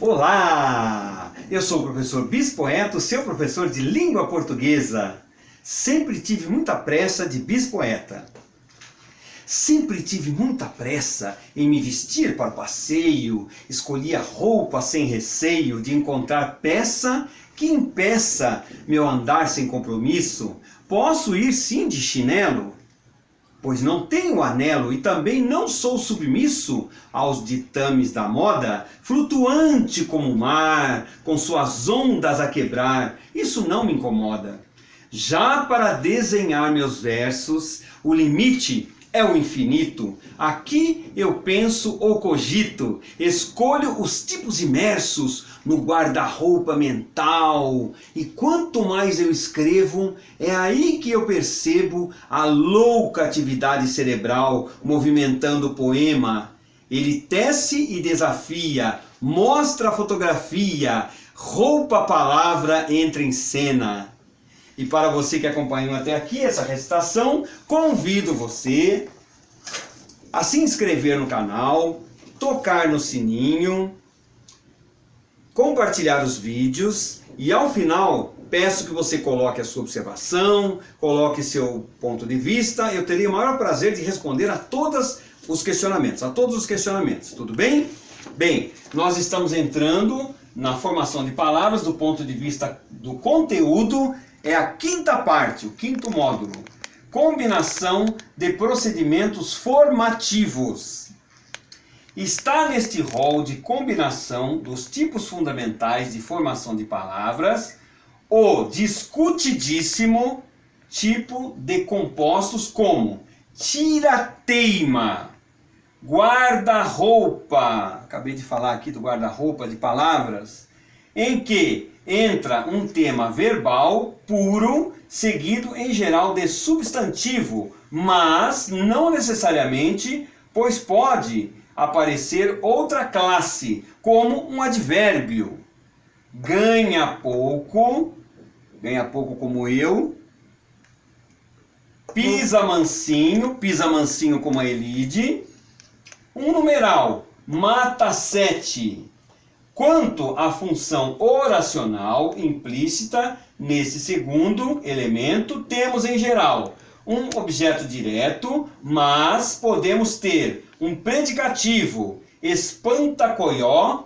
Olá! Eu sou o professor Bispoeta, seu professor de língua portuguesa. Sempre tive muita pressa de bispoeta. Sempre tive muita pressa em me vestir para o passeio, escolhia roupa sem receio de encontrar peça que impeça meu andar sem compromisso. Posso ir sim de chinelo, pois não tenho anelo e também não sou submisso aos ditames da moda, flutuante como o mar, com suas ondas a quebrar, isso não me incomoda. Já para desenhar meus versos, o limite é o infinito. Aqui eu penso ou cogito, escolho os tipos imersos no guarda-roupa mental. E quanto mais eu escrevo, é aí que eu percebo a louca atividade cerebral movimentando o poema. Ele tece e desafia, mostra a fotografia, roupa a palavra entra em cena. E para você que acompanhou até aqui essa recitação, convido você a se inscrever no canal, tocar no sininho, compartilhar os vídeos e ao final peço que você coloque a sua observação, coloque seu ponto de vista. Eu terei o maior prazer de responder a todos os questionamentos, tudo bem? Bem, nós estamos entrando na formação de palavras do ponto de vista do conteúdo. É a quinta parte, o quinto módulo. Combinação de procedimentos formativos. Está neste rol de combinação dos tipos fundamentais de formação de palavras o discutidíssimo tipo de compostos como tira-teima, guarda-roupa. Acabei de falar aqui do guarda-roupa de palavras, em que entra um tema verbal puro, seguido em geral de substantivo, mas não necessariamente, pois pode aparecer outra classe, como um advérbio. Ganha pouco como eu. Pisa mansinho como a Elide. Um numeral, mata 7. Quanto à função oracional implícita, nesse segundo elemento, temos em geral um objeto direto, mas podemos ter um predicativo, espanta-coió,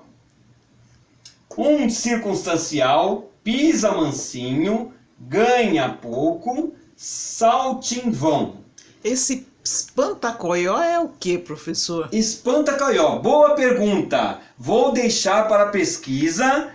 um circunstancial, pisa mansinho, ganha pouco, saltimvão. Esse espanta-coió é o que, professor? Espanta-coió, boa pergunta. Vou deixar para pesquisa.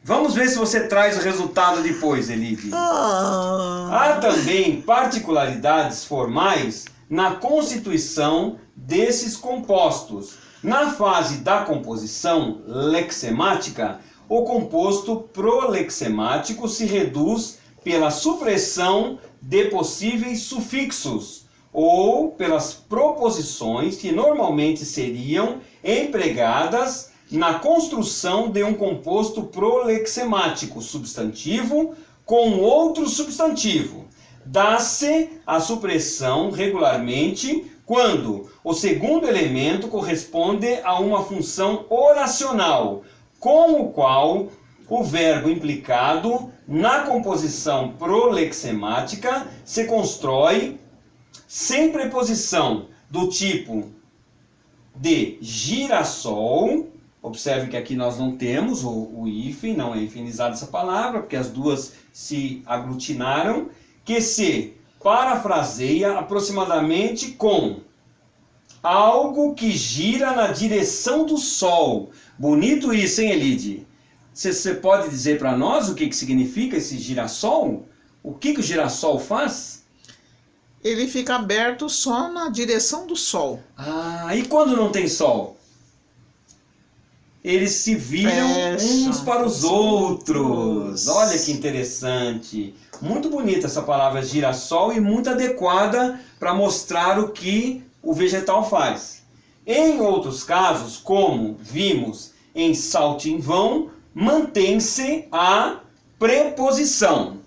Vamos ver se você traz o resultado depois, Elide. Há também particularidades formais na constituição desses compostos. Na fase da composição lexemática, o composto prolexemático se reduz pela supressão de possíveis sufixos ou pelas proposições que normalmente seriam empregadas na construção de um composto prolexemático substantivo com outro substantivo. Dá-se a supressão regularmente quando o segundo elemento corresponde a uma função oracional, com o qual o verbo implicado na composição prolexemática se constrói sem preposição do tipo de girassol. Observe que aqui nós não temos o hífen, não é hifinizada essa palavra, porque as duas se aglutinaram, que se parafraseia aproximadamente com algo que gira na direção do sol. Bonito isso, hein, Elide? Você pode dizer para nós o que significa esse girassol? O que o girassol faz? Ele fica aberto só na direção do sol. Ah, e quando não tem sol? Eles se viram uns para os outros. Olha que interessante. Muito bonita essa palavra girassol e muito adequada para mostrar o que o vegetal faz. Em outros casos, como vimos em saltimvão, mantém-se a preposição.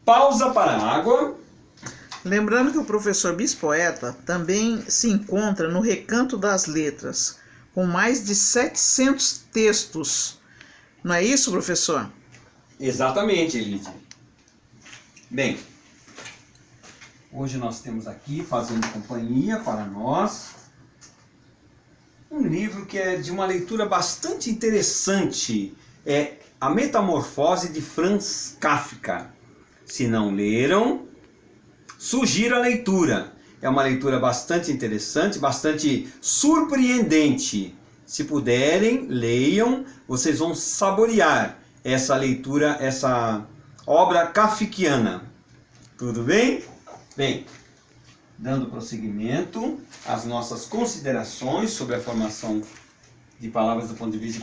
Pausa para a água. Lembrando que o professor Bispoeta também se encontra no Recanto das Letras, com mais de 700 textos Não é isso, professor? Exatamente, Elide. Bem, hoje nós temos aqui, fazendo companhia para nós, um livro que é de uma leitura bastante interessante. É A Metamorfose de Franz Kafka. Se não leram, sugiro a leitura. É uma leitura bastante interessante, bastante surpreendente. Se puderem, leiam, vocês vão saborear essa leitura, essa obra kafkiana. Tudo bem? Bem, dando prosseguimento às nossas considerações sobre a formação de palavras do ponto de vista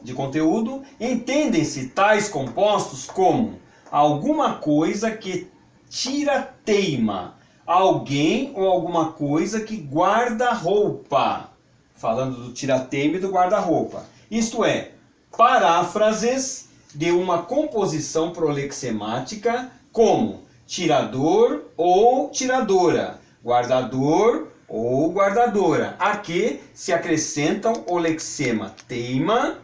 de conteúdo, entendem-se tais compostos como alguma coisa que tira teima, alguém ou alguma coisa que guarda roupa. Falando do tira-teima e do guarda-roupa. Isto é, paráfrases de uma composição prolexemática como tirador ou tiradora, guardador ou guardadora, a que se acrescentam o lexema teima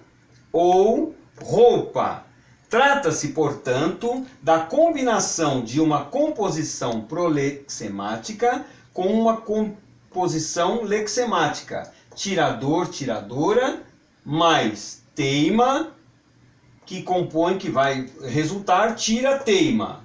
ou roupa. Trata-se, portanto, da combinação de uma composição prolexemática com uma composição lexemática. Tirador, tiradora, mais teima, que compõe, que vai resultar tira-teima.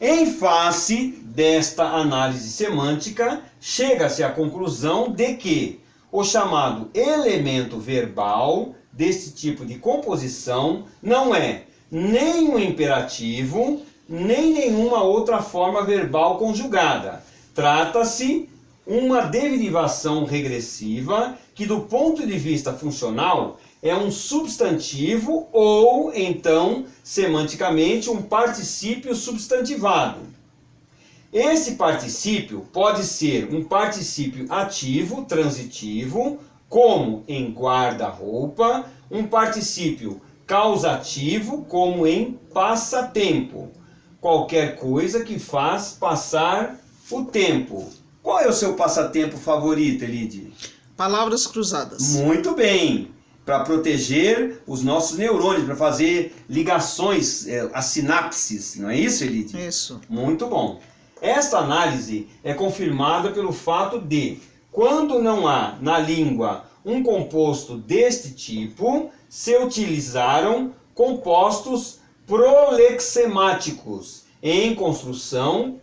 Em face desta análise semântica, chega-se à conclusão de que o chamado elemento verbal desse tipo de composição não é nem um imperativo, nem nenhuma outra forma verbal conjugada. Trata-se uma derivação regressiva que, do ponto de vista funcional, é um substantivo ou, então, semanticamente, um particípio substantivado. Esse particípio pode ser um particípio ativo, transitivo, como em guarda-roupa, um particípio causativo, como em passatempo. Qualquer coisa que faz passar o tempo. Qual é o seu passatempo favorito, Elide? Palavras cruzadas. Muito bem. Para proteger os nossos neurônios, para fazer ligações, as sinapses, não é isso, Elide? Isso. Muito bom. Esta análise é confirmada pelo fato de, quando não há na língua um composto deste tipo, se utilizaram compostos prolexemáticos em construção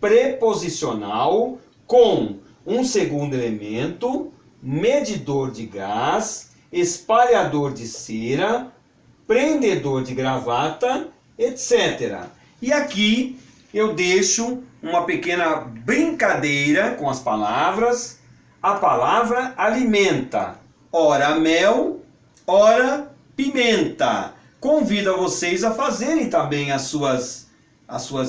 preposicional com um segundo elemento, medidor de gás, espalhador de cera, prendedor de gravata, etc. E aqui eu deixo uma pequena brincadeira com as palavras. A palavra alimenta, ora mel, ora pimenta. Convido vocês a fazerem também as suas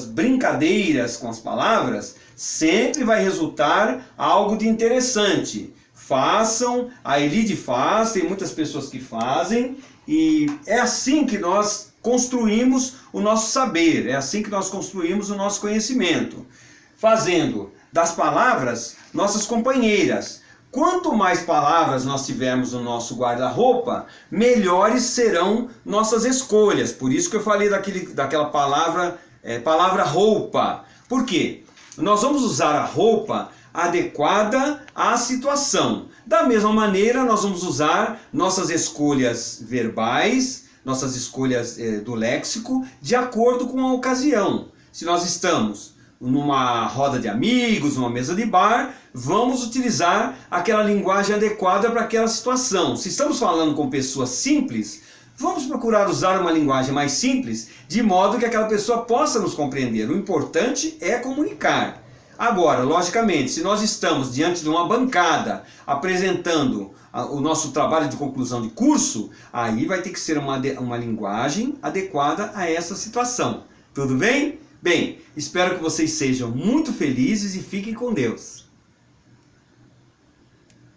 brincadeiras com as palavras. Sempre vai resultar algo de interessante. Façam, a Elide faz, tem muitas pessoas que fazem, e é assim que nós construímos o nosso saber, é assim que nós construímos o nosso conhecimento, fazendo das palavras nossas companheiras. Quanto mais palavras nós tivermos no nosso guarda-roupa, melhores serão nossas escolhas. Por isso que eu falei daquela palavra, palavra roupa. Por quê? Nós vamos usar a roupa adequada à situação. Da mesma maneira, nós vamos usar nossas escolhas verbais, nossas escolhas do léxico, de acordo com a ocasião. Se nós estamos numa roda de amigos, numa mesa de bar, vamos utilizar aquela linguagem adequada para aquela situação. Se estamos falando com pessoas simples, vamos procurar usar uma linguagem mais simples, de modo que aquela pessoa possa nos compreender. O importante é comunicar. Agora, logicamente, se nós estamos diante de uma bancada apresentando o nosso trabalho de conclusão de curso, aí vai ter que ser uma linguagem adequada a essa situação. Tudo bem? Bem, espero que vocês sejam muito felizes e fiquem com Deus.